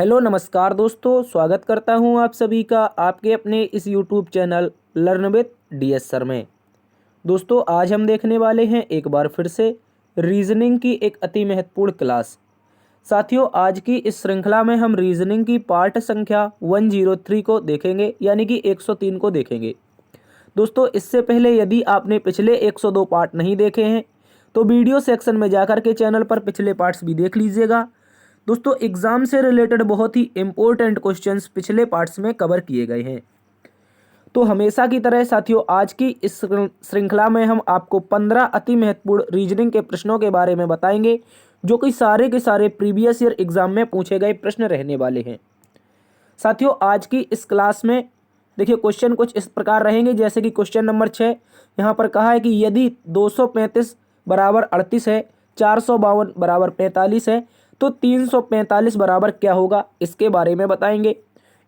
Hello नमस्कार दोस्तों, स्वागत करता हूं आप सभी का आपके अपने इस YouTube channel learn with DS sir में। दोस्तों आज हम देखने वाले हैं एक बार फिर से रीजनिंग की एक अति महत्वपूर्ण क्लास। साथियों आज की इस श्रृंखला में हम रीजनिंग की पार्ट संख्या 103 को देखेंगे, यानी कि 103 को देखेंगे। दोस्तों इससे पहले यदि आपने पिछले 102 पार्ट नहीं देखे हैं तो वीडियो सेक्शन में जाकर के चैनल पर पिछले पार्ट्स भी देख लीजिएगा। दोस्तों एग्जाम से रिलेटेड बहुत ही इंपॉर्टेंट क्वेश्चंस पिछले पार्ट्स में कवर किए गए हैं। तो हमेशा की तरह साथियों आज की इस श्रृंखला में हम आपको 15 अति महत्वपूर्ण रीजनिंग के प्रश्नों के बारे में बताएंगे, जो कि सारे के सारे प्रीवियस ईयर एग्जाम में पूछे गए प्रश्न रहने वाले हैं। साथियों आज की इस क्लास में देखिए क्वेश्चन कुछ इस प्रकार रहेंगे, जैसे कि क्वेश्चन नंबर 6 यहाँ पर कहा है कि यदि 235 बराबर 38 है, 452 बराबर 45 है तो 345 बराबर क्या होगा, इसके बारे में बताएंगे।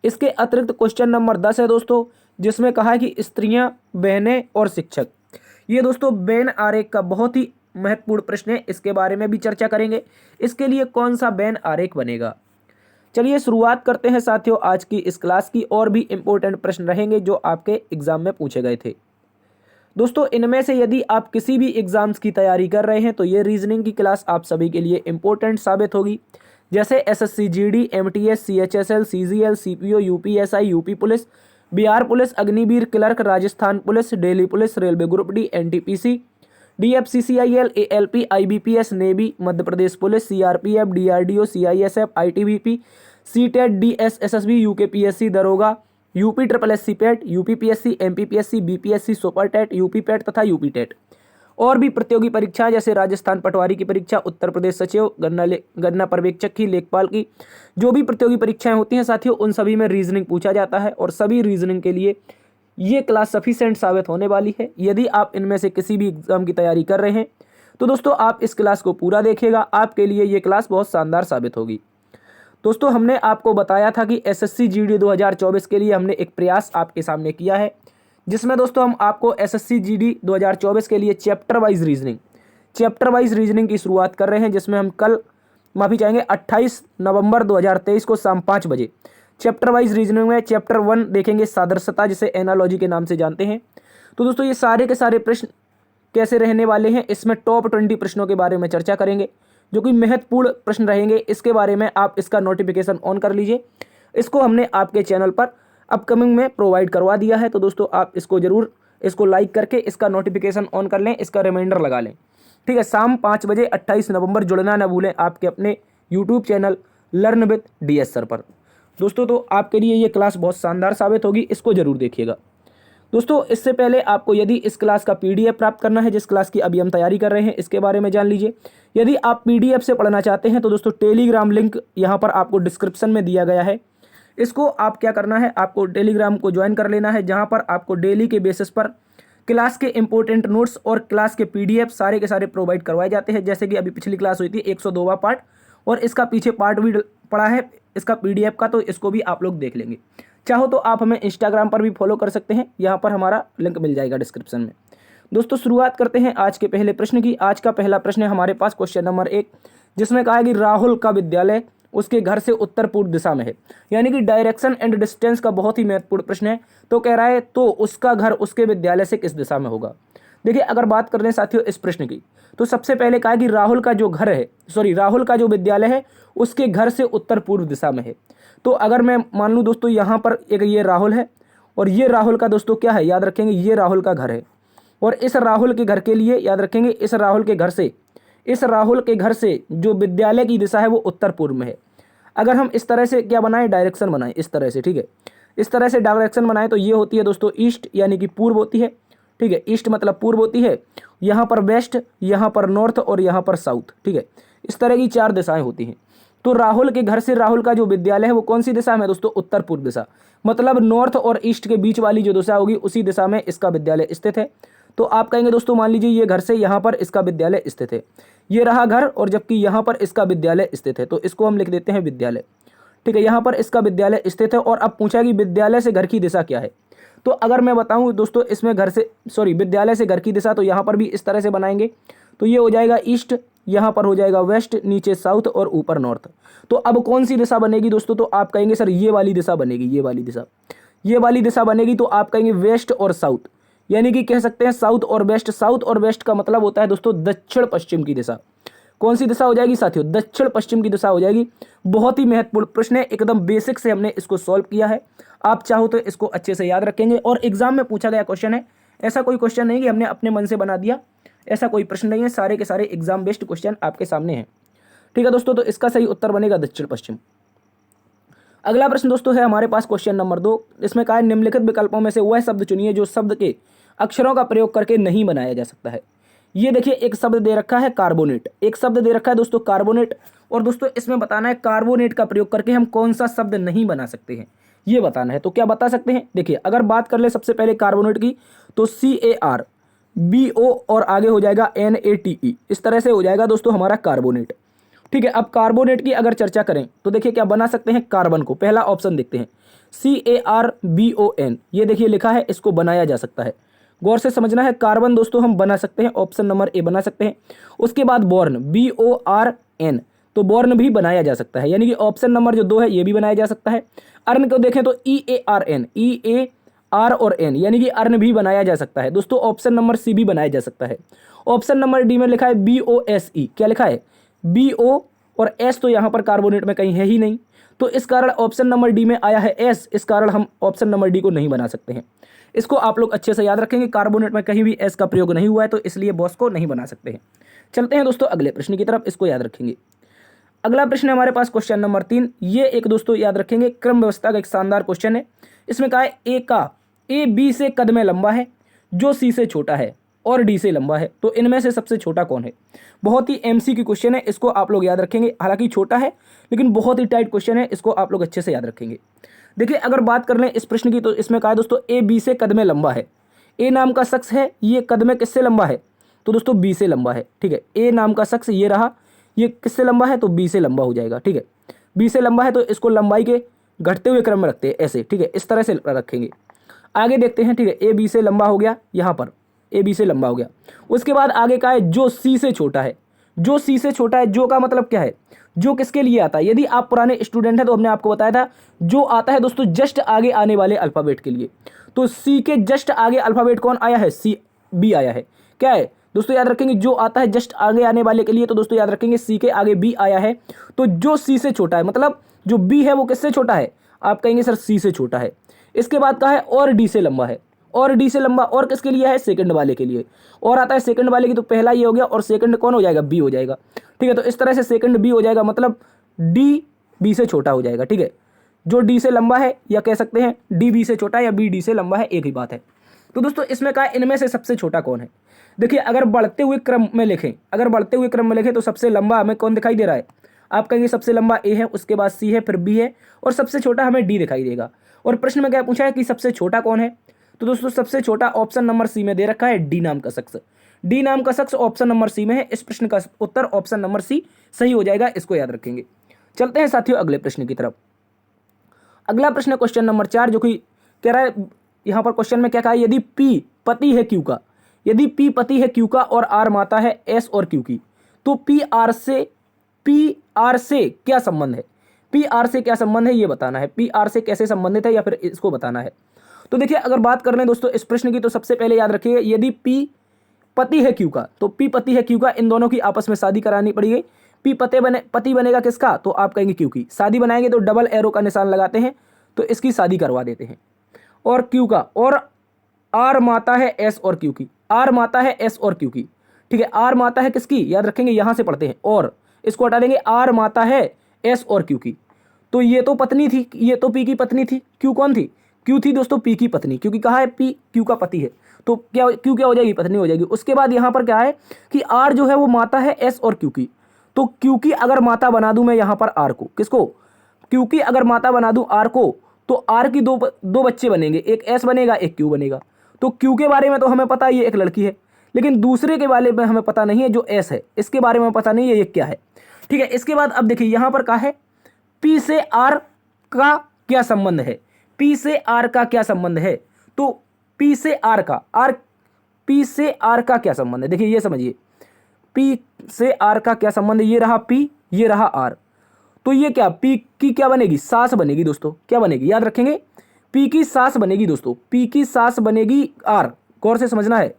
इसके अतिरिक्त क्वेश्चन नंबर 10 है दोस्तों, जिसमें कहा है कि स्त्रियां, बहनें और शिक्षक। ये दोस्तों वेन आरेख का बहुत ही महत्वपूर्ण प्रश्न है, इसके बारे में भी चर्चा करेंगे। इसके लिए कौन सा वेन आरेख बनेगा। चलिए शुरुआत करते हैं साथियों आज की इस क्लास की। और भी इंपॉर्टेंट प्रश्न रहेंगे जो आपके एग्जाम में पूछे गए थे। दोस्तों इनमें से यदि आप किसी भी एग्जाम्स की तैयारी कर रहे हैं तो ये रीजनिंग की क्लास आप सभी के लिए इंपॉर्टेंट साबित होगी। जैसे SSC GD, MTS, CHSL, CGL, CPO, UPSI, UP police, Bihar police, Agniveer clerk, Rajasthan police, Delhi police, railway group D, NTPC, DFCCIL, ALP, IBPS, navy, Madhya Pradesh police, CRPF, DRDO, CISF, ITBP, CTET, DSSSB, UKPSC, दरोगा, UP triple SC PET, UPPSC, MPPSC, BPSC, super TET, UP PET तथा UP TET. और भी प्रतियोगी परीक्षाएं जैसे राजस्थान पटवारी की परीक्षा, उत्तर प्रदेश सचिव, गन्ना पर्यवेक्षक की, लेखपाल की, जो भी प्रतियोगी परीक्षाएं होती हैं साथियों उन सभी में रीजनिंग पूछा जाता है। और सभी रीजनिंग के लिए ये क्लास सफिशिएंट साबित होने वाली है। यदि आप इनमें से किसी भी एग्जाम की तैयारी कर रहे हैं तो दोस्तों आप इस क्लास को पूरा देखिएगा, आपके लिए ये क्लास बहुत शानदार साबित होगी। दोस्तों हमने आपको बताया था कि एसएससी जीडी 2024 के लिए हमने एक प्रयास आपके सामने किया है, जिसमें दोस्तों हम आपको एसएससी जीडी 2024 के लिए चैप्टर वाइज रीजनिंग की शुरुआत कर रहे हैं, जिसमें हम कल माफ़ी चाहेंगे 28 नवंबर 2023 को शाम 5 बजे चैप्टर वाइज रीजनिंग में चैप्टर 1 देखेंगे, सादृश्यता, जिसे एनालॉजी के नाम से जानते हैं। तो दोस्तों ये सारे के सारे प्रश्न कैसे रहने वाले हैं, इसमें टॉप 20 प्रश्नों के बारे में चर्चा करेंगे, जो कि महत्वपूर्ण प्रश्न रहेंगे। इसके बारे में आप इसका नोटिफिकेशन ऑन कर लीजिए। इसको हमने आपके चैनल पर अपकमिंग में प्रोवाइड करवा दिया है, तो दोस्तों आप इसको जरूर इसको लाइक करके इसका नोटिफिकेशन ऑन कर लें, इसका रिमाइंडर लगा लें। ठीक है, शाम 5 बजे 28 नवंबर जुड़ना न भूलें आपके अपने YouTube channel learn with DS sir पर। दोस्तों तो आपके लिए ये क्लास बहुत शानदार साबित होगी, इसको जरूर देखिएगा। दोस्तों इससे पहले आपको यदि इस क्लास का पीडीएफ प्राप्त करना है, जिस क्लास की अभी हम तैयारी कर रहे हैं, इसके बारे में जान लीजिए। यदि आप पीडीएफ से पढ़ना चाहते हैं तो दोस्तों टेलीग्राम लिंक यहाँ पर आपको डिस्क्रिप्शन में दिया गया है। इसको आप क्या करना है, आपको टेलीग्राम को ज्वाइन कर लेना है, जहाँ पर आपको डेली के बेसिस पर क्लास के इंपॉर्टेंट नोट्स और क्लास के पीडीएफ सारे के सारे प्रोवाइड करवाए जाते हैं। जैसे कि अभी पिछली क्लास हुई थी 102वां पार्ट, और इसका पीछे पार्ट भी पड़ा है इसका पीडीएफ का, तो इसको भी आप लोग देख लेंगे। चाहो तो आप हमें इंस्टाग्राम पर भी फॉलो कर सकते हैं, यहाँ पर हमारा लिंक मिल जाएगा डिस्क्रिप्शन में। दोस्तों शुरुआत करते हैं आज के पहले प्रश्न की। आज का पहला प्रश्न है हमारे पास क्वेश्चन नंबर 1, जिसमें कहा है कि राहुल का विद्यालय उसके घर से उत्तर पूर्व दिशा में है। यानी कि डायरेक्शन एंड डिस्टेंस का बहुत ही महत्वपूर्ण प्रश्न है। तो कह रहा है तो उसका घर उसके विद्यालय से किस दिशा में होगा। देखिए अगर बात कर लें साथियों इस प्रश्न की, तो सबसे पहले कहा कि राहुल का जो विद्यालय है उसके घर से उत्तर पूर्व दिशा में है। तो अगर मैं मान लूँ दोस्तों यहाँ पर एक ये राहुल है, और ये राहुल का दोस्तों क्या है, याद रखेंगे ये राहुल का घर है। और इस राहुल के घर के लिए याद रखेंगे इस राहुल के घर से जो विद्यालय की दिशा है वो उत्तर पूर्व में है। अगर हम इस तरह से क्या बनाएं, डायरेक्शन बनाएं इस तरह से, ठीक है, इस तरह से डायरेक्शन बनाएं तो ये होती है दोस्तों ईस्ट, यानी कि पूर्व होती है। ठीक है, ईस्ट मतलब पूर्व होती है, यहाँ पर वेस्ट, यहाँ पर नॉर्थ और यहाँ पर साउथ। ठीक है, इस तरह की 4 दिशाएं होती हैं। तो राहुल के घर से राहुल का जो विद्यालय है वो कौन सी दिशा में दोस्तों, उत्तर पूर्व दिशा, मतलब नॉर्थ और ईस्ट के बीच वाली जो दिशा होगी उसी दिशा में इसका विद्यालय स्थित है। तो आप कहेंगे दोस्तों मान लीजिए ये घर से यहाँ पर इसका विद्यालय स्थित है, ये रहा घर, और जबकि यहाँ पर इसका विद्यालय स्थित है, तो इसको हम लिख देते हैं विद्यालय। ठीक है, यहाँ पर इसका विद्यालय स्थित है। और अब पूछा कि विद्यालय से घर की दिशा क्या है। तो अगर मैं बताऊँ दोस्तों इसमें विद्यालय से घर की दिशा, तो यहाँ पर भी इस तरह से बनाएंगे, तो ये हो जाएगा ईस्ट, यहाँ पर हो जाएगा वेस्ट, नीचे साउथ और ऊपर नॉर्थ। तो अब कौन सी दिशा बनेगी दोस्तों? तो आप कहेंगे सर ये वाली दिशा बनेगी, ये वाली दिशा, ये वाली दिशा बनेगी। तो आप कहेंगे वेस्ट और साउथ, यानी कि कह सकते हैं साउथ और वेस्ट। साउथ और वेस्ट का मतलब होता है दोस्तों दक्षिण पश्चिम की दिशा। कौन सी दिशा हो जाएगी साथियों? दक्षिण पश्चिम की दिशा हो जाएगी। बहुत ही महत्वपूर्ण प्रश्न है, एकदम बेसिक से हमने इसको सॉल्व किया है। आप चाहो तो इसको अच्छे से याद रखेंगे और एग्जाम में पूछा गया क्वेश्चन है। ऐसा कोई क्वेश्चन नहीं कि हमने अपने मन से बना दिया, ऐसा कोई प्रश्न नहीं है। सारे के सारे एग्जाम बेस्ड क्वेश्चन आपके सामने हैं। ठीक है दोस्तों, तो इसका सही उत्तर बनेगा दक्षिण पश्चिम। अगला प्रश्न दोस्तों है हमारे पास क्वेश्चन नंबर 2। इसमें कहा है निम्नलिखित विकल्पों में से वह शब्द चुनिए जो शब्द के अक्षरों का प्रयोग करके नहीं बनाया जा सकता है। ये देखिए एक शब्द दे रखा है कार्बोनेट, एक शब्द दे रखा है दोस्तों कार्बोनेट, और दोस्तों इसमें बताना है कार्बोनेट का प्रयोग करके हम कौन सा शब्द नहीं बना सकते हैं, ये बताना है। तो क्या बता सकते हैं? देखिए अगर बात कर ले सबसे पहले कार्बोनेट की, तो CARBO और आगे हो जाएगा NATE, इस तरह से हो जाएगा दोस्तों हमारा कार्बोनेट। ठीक है, अब कार्बोनेट की अगर चर्चा करें तो देखिए क्या बना सकते हैं कार्बन को। पहला ऑप्शन देखते हैं CARBON, ये देखिए लिखा है, इसको बनाया जा सकता है। गौर से समझना है, कार्बन दोस्तों हम बना सकते हैं, ऑप्शन नंबर ए बना सकते हैं। उसके बाद बोर्न BORN, तो बोर्न भी बनाया जा सकता है, यानी कि ऑप्शन नंबर जो 2 है ये भी बनाया जा सकता है। अर्न को देखें तो EAR और N, यानी कि अर्न भी बनाया जा सकता है दोस्तों, ऑप्शन नंबर सी भी बनाया जा सकता है। ऑप्शन नंबर डी में लिखा है BOSE, क्या लिखा है? BO और S, तो यहाँ पर कार्बोनेट में कहीं है ही नहीं, तो इस कारण ऑप्शन नंबर डी में आया है S, इस कारण हम ऑप्शन नंबर डी को नहीं बना सकते हैं। इसको आप लोग अच्छे से याद रखेंगे, कार्बोनेट में कहीं भी S का प्रयोग नहीं हुआ है, तो इसलिए बॉस को नहीं बना सकते हैं। चलते हैं दोस्तों अगले प्रश्न की तरफ, इसको याद रखेंगे। अगला प्रश्न है हमारे पास क्वेश्चन नंबर 3। ये एक दोस्तों याद रखेंगे क्रम व्यवस्था का एक शानदार क्वेश्चन है। इसमें कहा है A B से कद में लंबा है, जो C से छोटा है और D से लंबा है, तो इनमें से सबसे छोटा कौन है? बहुत ही MCQ क्वेश्चन है, इसको आप लोग याद रखेंगे। हालांकि छोटा है लेकिन बहुत ही टाइट क्वेश्चन है, इसको आप लोग अच्छे से याद रखेंगे। देखिए अगर बात कर लें इस प्रश्न की, तो इसमें कहा है दोस्तों A B से कद में लंबा है। A नाम का शख्स है, ये कद में किससे लंबा है? तो दोस्तों B से लंबा है। ठीक है, A नाम का शख्स ये रहा, ये किससे लंबा है? तो B से लंबा हो जाएगा। ठीक है, B से लंबा है, तो इसको लंबाई के घटते हुए क्रम में रखते हैं ऐसे। ठीक है, इस तरह से रखेंगे। आगे देखते हैं। ठीक है, A B से लंबा हो गया, यहाँ पर A B से लंबा हो गया। उसके बाद आगे का है जो C से छोटा है, जो C से छोटा है। जो का मतलब क्या है? जो किसके लिए आता है? यदि आप पुराने स्टूडेंट हैं तो हमने आपको बताया था, जो आता है दोस्तों जस्ट आगे आने वाले अल्फाबेट के लिए। तो C के जस्ट आगे अल्फाबेट कौन आया है? B आया है। क्या है दोस्तों? याद रखेंगे जो आता है जस्ट आगे आने वाले के लिए, तो दोस्तों याद रखेंगे C के आगे B आया है। तो जो C से छोटा है, मतलब जो B है वो किससे छोटा है? आप कहेंगे सर C से छोटा है। इसके बाद कहा है और D से लंबा है, और D से लंबा और किसके लिए है? सेकंड वाले के लिए। और आता है सेकंड वाले की, तो पहला ये हो गया और सेकंड कौन हो जाएगा? B हो जाएगा। ठीक है, तो इस तरह से सेकंड B हो जाएगा, मतलब D B से छोटा हो जाएगा। ठीक है, जो D से लंबा है, या कह सकते हैं D B से छोटा, या B D से लंबा है, एक ही बात है। तो दोस्तों इसमें कहा इनमें से सबसे छोटा कौन है? देखिए अगर बढ़ते हुए क्रम में लिखें, अगर बढ़ते हुए क्रम में लिखें, तो सबसे लंबा हमें कौन दिखाई दे रहा है? आप कहेंगे सबसे लंबा A है, उसके बाद C है, फिर B है, और सबसे छोटा हमें D दिखाई देगा। और प्रश्न में क्या पूछा है कि सबसे छोटा कौन है? तो दोस्तों सबसे छोटा ऑप्शन नंबर सी में दे रखा है, D नाम का शख्स। D नाम का शख्स ऑप्शन नंबर सी में है। इस प्रश्न का उत्तर ऑप्शन नंबर सी सही हो जाएगा, इसको याद रखेंगे। चलते हैं साथियों अगले प्रश्न की तरफ। अगला प्रश्न क्वेश्चन नंबर 4, जो कि कह रहा है यहाँ पर क्वेश्चन में क्या कहा है, यदि P पति है Q का, यदि P पति है Q का और R माता है S और Q की, तो PR से क्या संबंध है? PR से क्या संबंध है ये बताना है। PR से कैसे संबंधित है, या फिर इसको बताना है। तो देखिए अगर बात कर लें दोस्तों इस प्रश्न की, तो सबसे पहले याद रखिए यदि P पति है Q का, तो P पति है Q का, इन दोनों की आपस में शादी करानी पड़ेगी। P पति बनेगा किसका? तो आप कहेंगे Q की। शादी बनाएंगे तो डबल एरो का निशान लगाते हैं, तो इसकी शादी करवा देते हैं। और Q का, और R माता है S और Q की, R माता है S और Q की। ठीक है, R माता है किसकी? याद रखेंगे यहां से पढ़ते हैं, और इसको हटा देंगे, R माता है S और Q की। तो ये तो पत्नी थी, ये तो P की पत्नी थी। Q कौन थी? Q थी दोस्तों P की पत्नी, क्योंकि कहा है P Q का पति है, तो क्या Q क्या हो जाएगी? पत्नी हो जाएगी। उसके बाद यहाँ पर क्या है कि R जो है वो माता है S और Q की, तो Q की अगर माता बना दूं मैं यहाँ पर R को, किसको? Q की अगर माता बना दूं R को, तो R की दो बच्चे बनेंगे, एक S बनेगा, एक Q बनेगा। तो Q के बारे में तो हमें पता है ये एक लड़की है, लेकिन दूसरे के बारे में हमें पता नहीं है, जो S है इसके बारे में पता नहीं है ये क्या है। ठीक है, इसके बाद अब देखिए यहाँ पर कहा है P से R का क्या संबंध है? P से R का क्या संबंध है? तो P से R का क्या संबंध है? देखिए ये समझिए, पी से आर का क्या संबंध है, ये रहा पी, ये रहा आर, तो ये क्या पी की क्या बनेगी, सास बनेगी दोस्तों, क्या बनेगी याद रखेंगे, पी की सास बनेगी दोस्तों, पी की सास बनेगी आर, गौर से समझना है,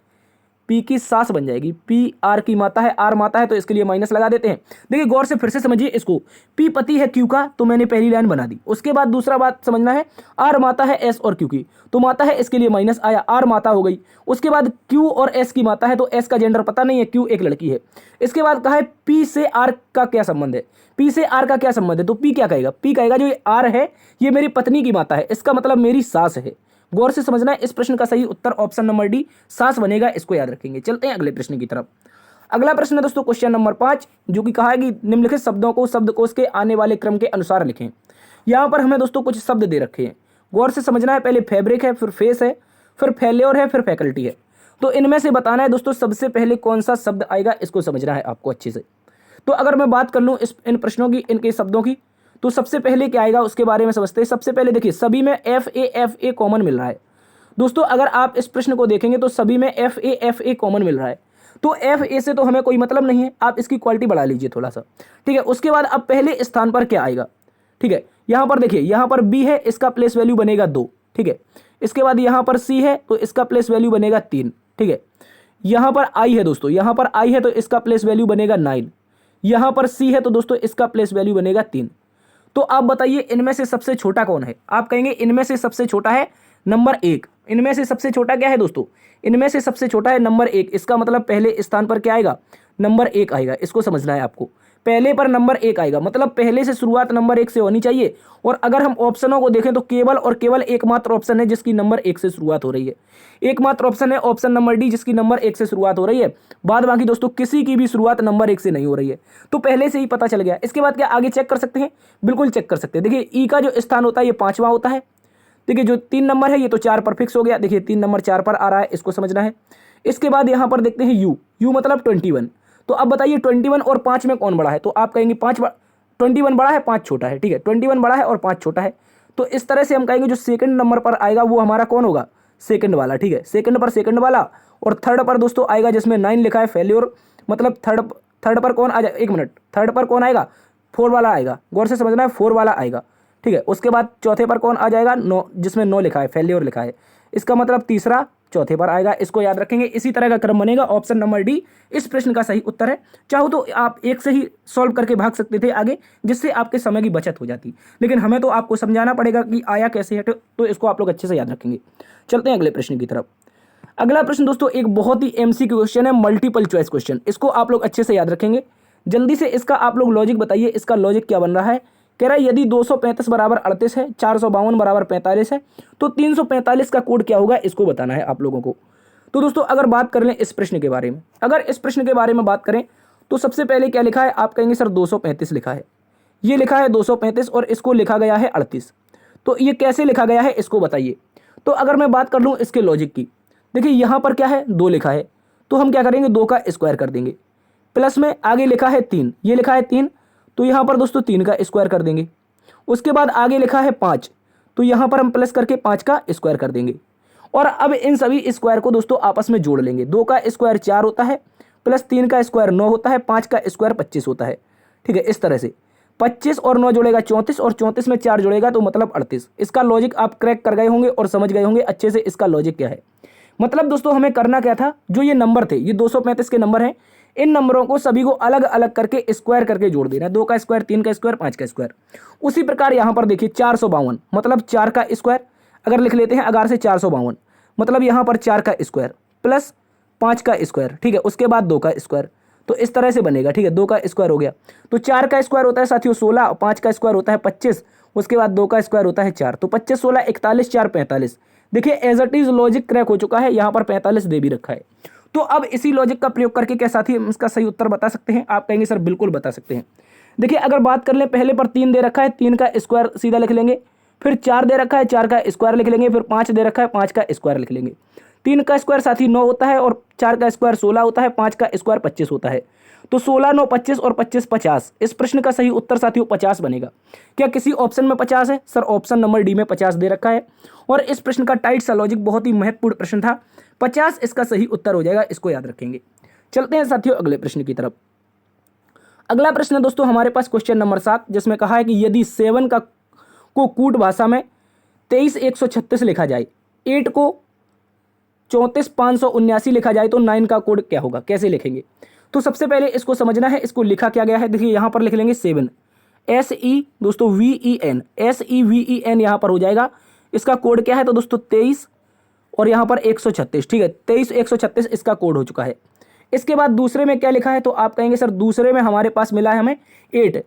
पी की सास बन जाएगी, पी आर की माता है, आर माता है तो इसके लिए माइनस लगा देते हैं। देखिए गौर से फिर से समझिए इसको, पी पति है क्यू का तो मैंने पहली लाइन बना दी, उसके बाद दूसरा बात समझना है, आर माता है एस और क्यू की तो माता है, इसके लिए माइनस आया, आर माता हो गई। उसके बाद क्यू और एस की माता है तो एस का जेंडर पता नहीं है, क्यू एक लड़की है। इसके बाद कहा है पी से आर का क्या संबंध है, पी से आर का क्या संबंध है, तो पी क्या कहेगा, पी कहेगा जो ये आर है ये मेरी पत्नी की माता है, इसका मतलब मेरी सास है। गौर से समझना है, इस प्रश्न का सही उत्तर ऑप्शन नंबर डी सास बनेगा, इसको याद रखेंगे। चलते हैं अगले प्रश्न की तरफ। अगला प्रश्न है दोस्तों क्वेश्चन नंबर 5, जो कि कहा है कि निम्नलिखित शब्दों को शब्दकोश के आने वाले क्रम के अनुसार लिखें। यहाँ पर हमें दोस्तों कुछ शब्द दे रखे हैं, गौर से समझना है, पहले फैब्रिक है, फिर फेस है, फिर फेल्योर है, फिर फैकल्टी है। तो इनमें से बताना है दोस्तों सबसे पहले कौन सा शब्द आएगा, इसको समझना है आपको अच्छे से। तो अगर मैं बात कर लूँ इन प्रश्नों की, इनके शब्दों की, तो सबसे पहले क्या आएगा उसके बारे में समझते हैं। सबसे पहले देखिए सभी में एफ ए कॉमन मिल रहा है दोस्तों, अगर आप इस प्रश्न को देखेंगे तो सभी में एफ ए कॉमन मिल रहा है, तो एफ ए से तो हमें कोई मतलब नहीं है, आप इसकी क्वालिटी बढ़ा लीजिए थोड़ा सा, ठीक है। उसके बाद अब पहले स्थान पर क्या आएगा, ठीक है, यहाँ पर देखिए, यहाँ पर बी है, इसका प्लेस वैल्यू बनेगा 2, ठीक है। इसके बाद यहाँ पर सी है तो इसका प्लेस वैल्यू बनेगा 3, ठीक है। यहाँ पर आई है दोस्तों, यहाँ पर आई है तो इसका प्लेस वैल्यू बनेगा 9, यहाँ पर सी है तो दोस्तों इसका प्लेस वैल्यू बनेगा 3। तो आप बताइए इनमें से सबसे छोटा कौन है, आप कहेंगे इनमें से सबसे छोटा है नंबर 1, इनमें से सबसे छोटा क्या है दोस्तों, इनमें से सबसे छोटा है नंबर 1, इसका मतलब पहले स्थान पर क्या आएगा, नंबर 1 आएगा, इसको समझना है आपको, पहले पर नंबर 1 आएगा, मतलब पहले से शुरुआत नंबर 1 से होनी चाहिए। और अगर हम ऑप्शनों को देखें तो केवल और केवल एकमात्र ऑप्शन है जिसकी नंबर 1 से शुरुआत हो रही है, एकमात्र ऑप्शन है ऑप्शन नंबर डी जिसकी नंबर 1 से शुरुआत हो रही है, बाद बाकी दोस्तों किसी की भी शुरुआत नंबर 1 से नहीं हो रही है, तो पहले से ही पता चल गया। इसके बाद क्या आगे चेक कर सकते हैं, बिल्कुल चेक कर सकते हैं। देखिए ई का जो स्थान होता है ये 5वां होता है, देखिए जो 3 नंबर है ये तो 4 पर फिक्स हो गया, देखिए 3 नंबर 4 पर आ रहा है, इसको समझना है। इसके बाद यहाँ पर देखते हैं यू मतलब 21, तो अब बताइए 21 और 5 में कौन बड़ा है, तो आप कहेंगे 21 बड़ा है 5 छोटा है, ठीक है, 21 बड़ा है और 5 छोटा है। तो इस तरह से हम कहेंगे जो सेकंड नंबर पर आएगा वो हमारा कौन होगा, सेकंड वाला, ठीक है, सेकंड पर सेकंड वाला। और थर्ड पर दोस्तों आएगा जिसमें 9 लिखा है फेल्योर, मतलब थर्ड पर कौन आ जाए, एक मिनट, थर्ड पर कौन आएगा, 4 वाला आएगा, गौर से समझना है 4 वाला आएगा, ठीक है। उसके बाद चौथे पर कौन आ जाएगा, 9 जिसमें 9 लिखा है, फेल्योर लिखा है, इसका मतलब तीसरा चौथे पर आएगा, इसको याद रखेंगे। इसी तरह का क्रम बनेगा, ऑप्शन नंबर डी इस प्रश्न का सही उत्तर है। चाहो तो आप एक से ही सॉल्व करके भाग सकते थे आगे, जिससे आपके समय की बचत हो जाती, लेकिन हमें तो आपको समझाना पड़ेगा कि आया कैसे है, तो इसको आप लोग अच्छे से याद रखेंगे। चलते हैं अगले प्रश्न की तरफ। अगला प्रश्न दोस्तों एक बहुत ही एमसीक्यू क्वेश्चन है, मल्टीपल चॉइस क्वेश्चन, इसको आप लोग अच्छे से याद रखेंगे। जल्दी से इसका आप लोग लॉजिक बताइए, इसका लॉजिक क्या बन रहा है। कह रहा है यदि 235 बराबर 38 है, 452 बराबर 45 है, तो 345 का कोड क्या होगा, इसको बताना है आप लोगों को। तो दोस्तों अगर बात कर लें इस प्रश्न के बारे में, अगर इस प्रश्न के बारे में बात करें तो सबसे पहले क्या लिखा है, आप कहेंगे सर 235 लिखा है, ये लिखा है 235 और इसको लिखा गया है 38, तो ये कैसे लिखा गया है इसको बताइए। तो अगर मैं बात कर लूँ इसके लॉजिक की, देखिए यहाँ पर क्या है 2 लिखा है, तो हम क्या करेंगे 2 का स्क्वायर कर देंगे, प्लस में आगे लिखा है 3, ये लिखा है 3, तो यहाँ पर दोस्तों 3 का स्क्वायर कर देंगे। उसके बाद आगे लिखा है 5, तो यहाँ पर हम प्लस करके 5 का स्क्वायर कर देंगे। और अब इन सभी स्क्वायर को दोस्तों आपस में जोड़ लेंगे, 2 का स्क्वायर 4 होता है, प्लस 3 का स्क्वायर 9 होता है, 5 का स्क्वायर 25 होता है, ठीक है। इस तरह से 25 और 9 जोड़ेगा 34 और 34 में 4 जोड़ेगा तो मतलब 38। इसका लॉजिक आप क्रैक कर गए होंगे और समझ गए होंगे अच्छे से इसका लॉजिक क्या है। मतलब दोस्तों हमें करना क्या था, जो ये नंबर थे ये 235 के नंबर हैं, इन नंबरों को सभी को अलग अलग करके स्क्वायर करके जोड़ देना है, 2 का स्क्वायर, 3 का स्क्वायर, 5 का स्क्वायर। उसी प्रकार यहाँ पर देखिए 452 मतलब 4 का स्क्वायर, अगर लिख लेते हैं अगार से 452 मतलब यहाँ पर 4 का स्क्वायर प्लस 5 का स्क्वायर, ठीक है, उसके बाद 2 का स्क्वायर, तो इस तरह से बनेगा, ठीक है। 2 का स्क्वायर हो गया तो 4 का स्क्वायर होता है साथियों 16, 5 का स्क्वायर होता है 25, उसके बाद 2 का स्क्वायर होता है 4, तो 25 16 41 4 45। देखिए as it is logic crack हो चुका है, यहाँ पर 45 दे भी रखा है। तो अब इसी लॉजिक का प्रयोग करके क्या साथी हम इसका सही उत्तर बता सकते हैं, आप कहेंगे सर बिल्कुल बता सकते हैं। देखिए अगर बात कर लें, पहले पर 3 दे रखा है, 3 का स्क्वायर सीधा लिख लेंगे, फिर 4 दे रखा है, 4 का स्क्वायर लिख लेंगे, फिर 5 दे रखा है, 5 का स्क्वायर लिख लेंगे। 3 का स्क्वायर साथी 9 होता है और 4 का स्क्वायर 16 होता है, 5 का स्क्वायर 25 होता है, तो 16 9 25 और 25 50। इस प्रश्न का सही उत्तर साथियों 50 बनेगा। क्या किसी ऑप्शन में 50 है, सर ऑप्शन नंबर डी में 50 दे रखा है। और इस प्रश्न का टाइट सा लॉजिक बहुत ही महत्वपूर्ण प्रश्न था, 50 इसका सही उत्तर हो जाएगा, इसको याद रखेंगे। चलते हैं साथियों अगले प्रश्न की तरफ। अगला प्रश्न है दोस्तों हमारे पास क्वेश्चन नंबर 7, जिसमें कहा है कि यदि 7 का को कूट भाषा में 23,136 लिखा जाए, 8 को 34,579 लिखा जाए तो 9 का कोड क्या होगा, कैसे लिखेंगे। तो सबसे पहले इसको समझना है, इसको लिखा क्या गया है। देखिए यहाँ पर लिख लेंगे 7, SE दोस्तों VEN, SEVEN यहाँ पर हो जाएगा। इसका कोड क्या है तो दोस्तों 23 और यहाँ पर 136, ठीक है, 23,136 इसका कोड हो चुका है। इसके बाद दूसरे में क्या लिखा है तो आप कहेंगे सर दूसरे में हमारे पास मिला है हमें 8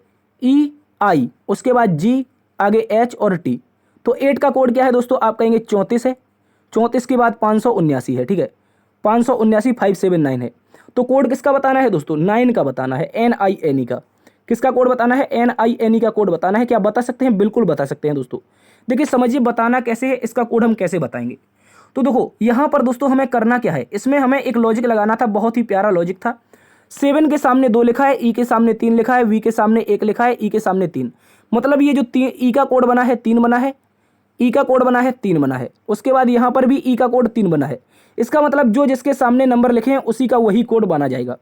EI, उसके बाद G, आगे H और T। तो 8 का कोड क्या है दोस्तों, आप कहेंगे 34 है, 34 के बाद 579 है, ठीक है, 579 है। तो कोड किसका बताना है दोस्तों, 9 का बताना है, NINE का। किसका कोड बताना है, NINE का कोड बताना है। क्या बता सकते हैं, बिल्कुल बता सकते हैं दोस्तों। देखिए समझिए बताना कैसे है, इसका कोड हम कैसे बताएंगे। तो देखो यहाँ पर दोस्तों हमें करना क्या है, इसमें हमें एक लॉजिक लगाना था, बहुत ही प्यारा लॉजिक था। 7 के सामने 2 लिखा है, E के सामने 3 लिखा है, V के सामने 1 लिखा है, E के सामने 3, मतलब ये जो E का कोड बना है 3 बना है, E का कोड बना है 3 बना है। उसके बाद यहाँ पर भी E का कोड 3 बना है। इसका मतलब जो जिसके सामने नंबर लिखे हैं उसी का वही कोड बना जाएगा।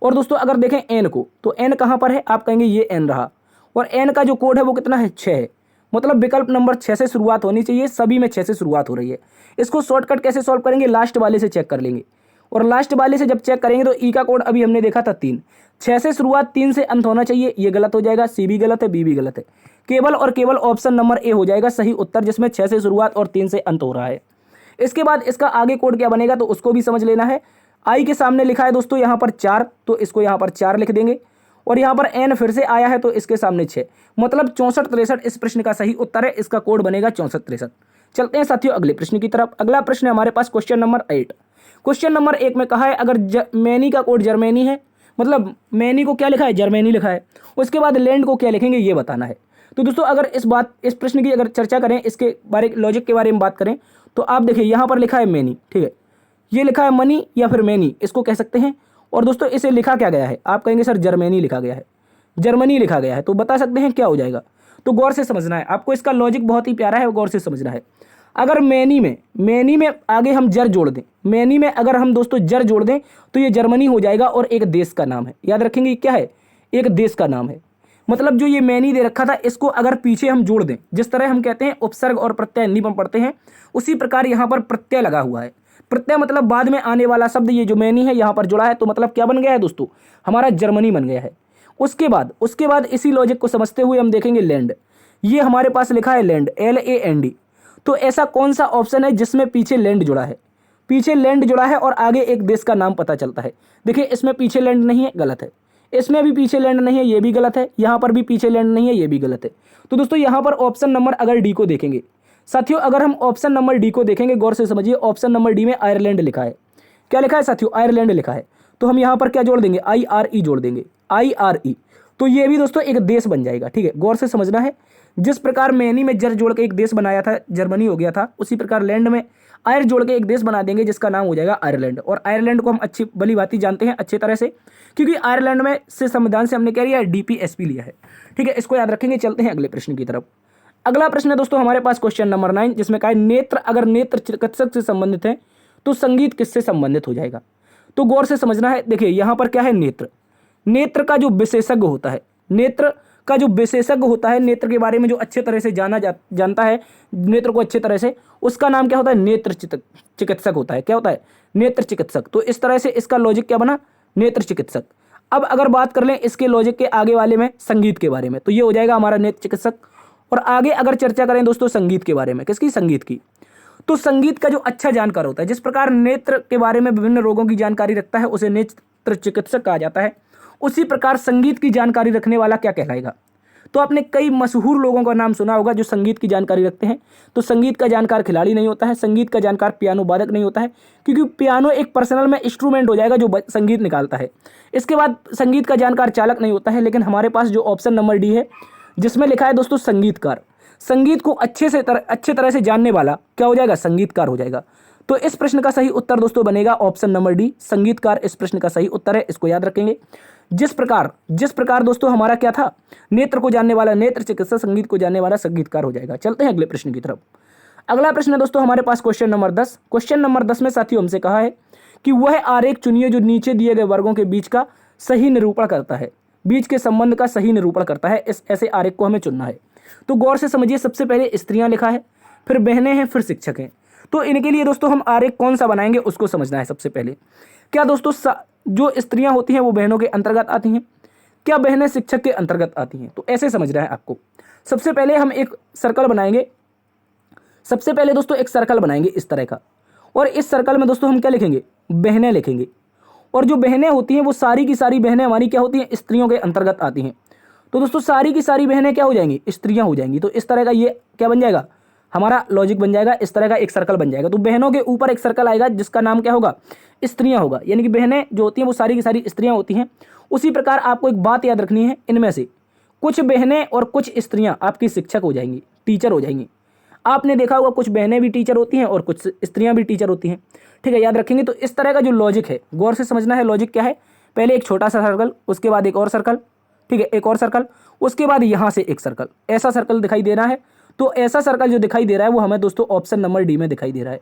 और दोस्तों अगर देखें N को, तो N कहाँ पर है, आप कहेंगे ये N रहा, और N का जो कोड है वो कितना है, 6 है। मतलब विकल्प नंबर 6 से शुरुआत होनी चाहिए, सभी में 6 से शुरुआत हो रही है। इसको शॉर्टकट कैसे सॉल्व करेंगे, लास्ट वाले से चेक कर लेंगे, और लास्ट वाले से जब चेक करेंगे तो E का कोड अभी हमने देखा था 3, 6 से शुरुआत 3 से अंत होना चाहिए, ये गलत हो जाएगा, C भी गलत है, B भी गलत है। केवल और केवल ऑप्शन नंबर A हो जाएगा सही उत्तर, जिसमें 6 से शुरुआत और 3 से अंत हो रहा है। इसके बाद इसका आगे कोड क्या बनेगा तो उसको भी समझ लेना है। I के सामने लिखा है दोस्तों यहाँ पर 4, तो इसको यहाँ पर 4 लिख देंगे, और यहाँ पर N फिर से आया है तो इसके सामने 6, मतलब 64-63 इस प्रश्न का सही उत्तर है। इसका कोड बनेगा 64-63। चलते हैं साथियों अगले प्रश्न की तरफ। अगला प्रश्न है हमारे पास क्वेश्चन नंबर 8। क्वेश्चन नंबर 1 में कहा है अगर मैनी का कोड जर्मनी है, मतलब मैनी को क्या लिखा है, जर्मनी लिखा है, उसके बाद लैंड को क्या लिखेंगे ये बताना है। तो दोस्तों अगर इस प्रश्न की अगर चर्चा करें, इसके बारे लॉजिक के बारे में बात करें, तो आप देखिए यहाँ पर लिखा है मैनी, ठीक है, ये लिखा है मनी या फिर मैनी इसको कह सकते हैं। और दोस्तों इसे लिखा क्या गया है, आप कहेंगे सर जर्मनी लिखा गया है, जर्मनी लिखा गया है, तो बता सकते हैं क्या हो जाएगा। तो गौर से समझना है आपको, इसका लॉजिक बहुत ही प्यारा है, गौर से समझना है। अगर मैनी में आगे हम जर जोड़ दें, मैनी में अगर हम दोस्तों जर जोड़ दें तो ये जर्मनी हो जाएगा, और एक देश का नाम है, याद रखेंगे क्या है, एक देश का नाम है। मतलब जो ये मैनी दे रखा था इसको अगर पीछे हम जोड़ दें, जिस तरह हम कहते हैं उपसर्ग और प्रत्यय हिंदी में पढ़ते हैं, उसी प्रकार यहाँ पर प्रत्यय लगा हुआ है। प्रत्यय मतलब बाद में आने वाला शब्द, ये जो मैनी है यहाँ पर जुड़ा है, तो मतलब क्या बन गया है दोस्तों, हमारा जर्मनी बन गया है। उसके बाद इसी लॉजिक को समझते हुए हम देखेंगे लैंड, ये हमारे पास लिखा है लैंड, LAND। तो ऐसा कौन सा ऑप्शन है जिसमें पीछे लैंड जुड़ा है, पीछे लैंड जुड़ा है और आगे एक देश का नाम पता चलता है। देखिए इसमें पीछे लैंड नहीं है, गलत है, इसमें भी पीछे लैंड नहीं है, ये भी गलत है, यहाँ पर भी पीछे लैंड नहीं है, ये भी गलत है। तो दोस्तों यहाँ पर ऑप्शन नंबर अगर डी को देखेंगे साथियों, अगर हम ऑप्शन नंबर डी को देखेंगे, गौर से समझिए, ऑप्शन नंबर डी में आयरलैंड लिखा है। क्या लिखा है साथियों, आयरलैंड लिखा है। तो हम यहाँ पर क्या जोड़ देंगे, IRE जोड़ देंगे, IRE। तो ये भी दोस्तों एक देश बन जाएगा, ठीक है, गौर से समझना है। जिस प्रकार मैनी में जर जोड़ के एक देश बनाया था, जर्मनी हो गया था, उसी प्रकार लैंड में आयर जोड़ के एक देश बना देंगे जिसका नाम हो जाएगा आयरलैंड। और आयरलैंड को हम अच्छी भली बात जानते हैं अच्छे तरह से, क्योंकि आयरलैंड में से संविधान से हमने क्या लिया है, DPSP लिया है, ठीक है, इसको याद रखेंगे। चलते हैं अगले प्रश्न की तरफ। अगला प्रश्न है दोस्तों हमारे पास क्वेश्चन नंबर 9, जिसमें कहा है नेत्र अगर नेत्र चिकित्सक से संबंधित है तो संगीत किससे संबंधित हो जाएगा। तो गौर से समझना है। देखिए यहाँ पर क्या है, नेत्र का जो विशेषज्ञ होता है, नेत्र का जो विशेषज्ञ होता है, नेत्र के बारे में जो अच्छे तरह से जानता है नेत्र को अच्छे तरह से, उसका नाम क्या होता है, नेत्र चिकित्सक होता है। क्या होता है, नेत्र चिकित्सक। तो इस तरह से इसका लॉजिक क्या बना, नेत्र चिकित्सक। अब अगर बात कर लें इसके लॉजिक के आगे वाले में, संगीत के बारे में, तो ये हो जाएगा हमारा नेत्र चिकित्सक। और आगे अगर चर्चा करें दोस्तों संगीत के बारे में, किसकी, संगीत की, तो संगीत का जो अच्छा जानकार होता है, जिस प्रकार नेत्र के बारे में विभिन्न रोगों की जानकारी रखता है उसे नेत्र चिकित्सक कहा जाता है, उसी प्रकार संगीत की जानकारी रखने वाला क्या कहलाएगा। तो आपने कई मशहूर लोगों का नाम सुना होगा जो संगीत की जानकारी रखते हैं। तो संगीत का जानकार खिलाड़ी नहीं होता है, संगीत का जानकार पियानो वादक नहीं होता है, क्योंकि पियानो एक पर्सनल में इंस्ट्रूमेंट हो जाएगा जो संगीत निकालता है। इसके बाद संगीत का जानकार चालक नहीं होता है। लेकिन हमारे पास जो ऑप्शन नंबर डी है, जिसमें लिखा है दोस्तों संगीतकार, संगीत को अच्छे तरह से जानने वाला क्या हो जाएगा, संगीतकार हो जाएगा। तो इस प्रश्न का सही उत्तर दोस्तों बनेगा ऑप्शन नंबर डी, संगीतकार इस प्रश्न का सही उत्तर है, इसको याद रखेंगे। जिस प्रकार दोस्तों हमारा क्या था, नेत्र को जानने वाला नेत्र चिकित्सक, संगीत को जानने वाला संगीतकार हो जाएगा। चलते हैं अगले प्रश्न की तरफ। अगला प्रश्न है दोस्तों हमारे पास क्वेश्चन नंबर 10। क्वेश्चन नंबर 10 में साथियों हमसे कहा है कि वह आरेख चुनिए जो नीचे दिए गए वर्गों के बीच का सही निरूपण करता है, बीच के संबंध का सही निरूपण करता है। इस ऐसे आरेख को हमें चुनना है। तो गौर से समझिए, सबसे पहले स्त्रियां लिखा है, फिर बहनें हैं, फिर शिक्षक हैं। तो इनके लिए दोस्तों हम आरेख कौन सा बनाएंगे उसको समझना है सबसे पहले। क्या दोस्तों जो स्त्रियां होती हैं वो बहनों के अंतर्गत आती हैं, क्या बहनें शिक्षक के अंतर्गत आती हैं? तो ऐसे समझना है आपको। सबसे पहले हम एक सर्कल बनाएंगे। सबसे पहले दोस्तों एक सर्कल बनाएंगे इस तरह का, और इस सर्कल में दोस्तों हम क्या लिखेंगे? बहनें लिखेंगे। और जो बहनें होती हैं वो सारी की सारी बहनें हमारी क्या होती हैं? स्त्रियों के अंतर्गत आती हैं। तो दोस्तों सारी की सारी बहनें क्या हो जाएंगी? स्त्रियां हो जाएंगी। तो इस तरह का ये क्या बन जाएगा? हमारा लॉजिक बन जाएगा। इस तरह का एक सर्कल बन जाएगा। तो बहनों के ऊपर एक सर्कल आएगा जिसका नाम क्या होगा? स्त्रियां होगा। यानी कि बहनें जो होती हैं वो सारी की सारी स्त्रियां होती हैं। उसी प्रकार आपको एक बात याद रखनी है, इनमें से कुछ बहनें और कुछ स्त्रियां आपकी शिक्षक हो जाएंगी, टीचर हो जाएंगी। आपने देखा होगा कुछ बहनें भी टीचर होती हैं और कुछ स्त्रियां भी टीचर होती हैं। ठीक है, याद रखेंगे। तो इस तरह का जो लॉजिक है, गौर से समझना है लॉजिक क्या है। पहले एक छोटा सा सर्कल, उसके बाद एक और सर्कल, ठीक है, एक और सर्कल, उसके बाद यहाँ से एक सर्कल, ऐसा सर्कल दिखाई दे रहा है। तो ऐसा सर्कल जो दिखाई दे रहा है वो हमें दोस्तों ऑप्शन नंबर डी में दिखाई दे रहा है।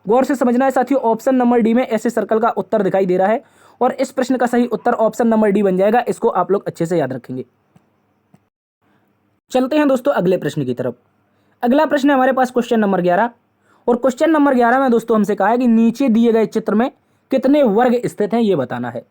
गौर से समझना है साथियों, ऑप्शन नंबर डी में ऐसे सर्कल का उत्तर दिखाई दे रहा है और इस प्रश्न का सही उत्तर ऑप्शन नंबर डी बन जाएगा। इसको आप लोग अच्छे से याद रखेंगे। चलते हैं दोस्तों अगले प्रश्न की तरफ। अगला प्रश्न है हमारे पास क्वेश्चन नंबर 11, और क्वेश्चन नंबर 11 में दोस्तों हमसे कहा है कि नीचे दिए गए चित्र में कितने वर्ग स्थित हैं ये बताना है।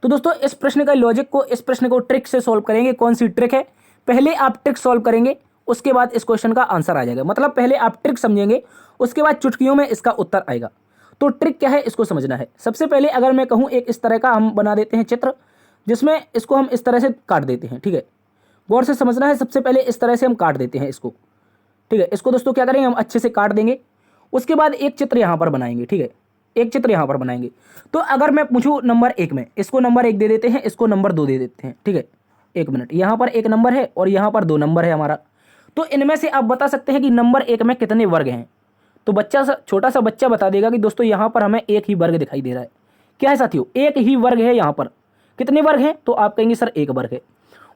तो दोस्तों इस प्रश्न का लॉजिक को, इस प्रश्न को ट्रिक से सॉल्व करेंगे। कौन सी ट्रिक है? पहले आप ट्रिक सॉल्व करेंगे, उसके बाद इस क्वेश्चन का आंसर आ जाएगा। मतलब पहले आप ट्रिक समझेंगे, उसके बाद चुटकियों में इसका उत्तर आएगा। तो ट्रिक क्या है इसको समझना है। सबसे पहले अगर मैं कहूँ एक इस तरह का हम बना देते हैं चित्र, जिसमें इसको हम इस तरह से काट देते हैं। ठीक है, गौर से समझना है। सबसे पहले इस तरह से हम काट देते हैं इसको। ठीक है, इसको दोस्तों क्या करेंगे? हम अच्छे से काट देंगे। उसके बाद एक चित्र यहाँ पर बनाएंगे। ठीक है, एक चित्र यहाँ पर बनाएंगे। तो अगर मैं पूछूँ नंबर 1 में, इसको नंबर 1 दे देते हैं, इसको नंबर 2 दे देते हैं। ठीक है, एक मिनट, यहाँ पर 1 नंबर है और यहाँ पर 2 नंबर है हमारा। तो इनमें से आप बता सकते हैं कि नंबर 1 में कितने वर्ग हैं। तो छोटा सा बच्चा बता देगा कि दोस्तों यहाँ पर हमें एक ही वर्ग दिखाई दे रहा है। क्या है साथियों? एक ही वर्ग है यहाँ पर। कितने वर्ग हैं? तो आप कहेंगे सर 1 वर्ग है।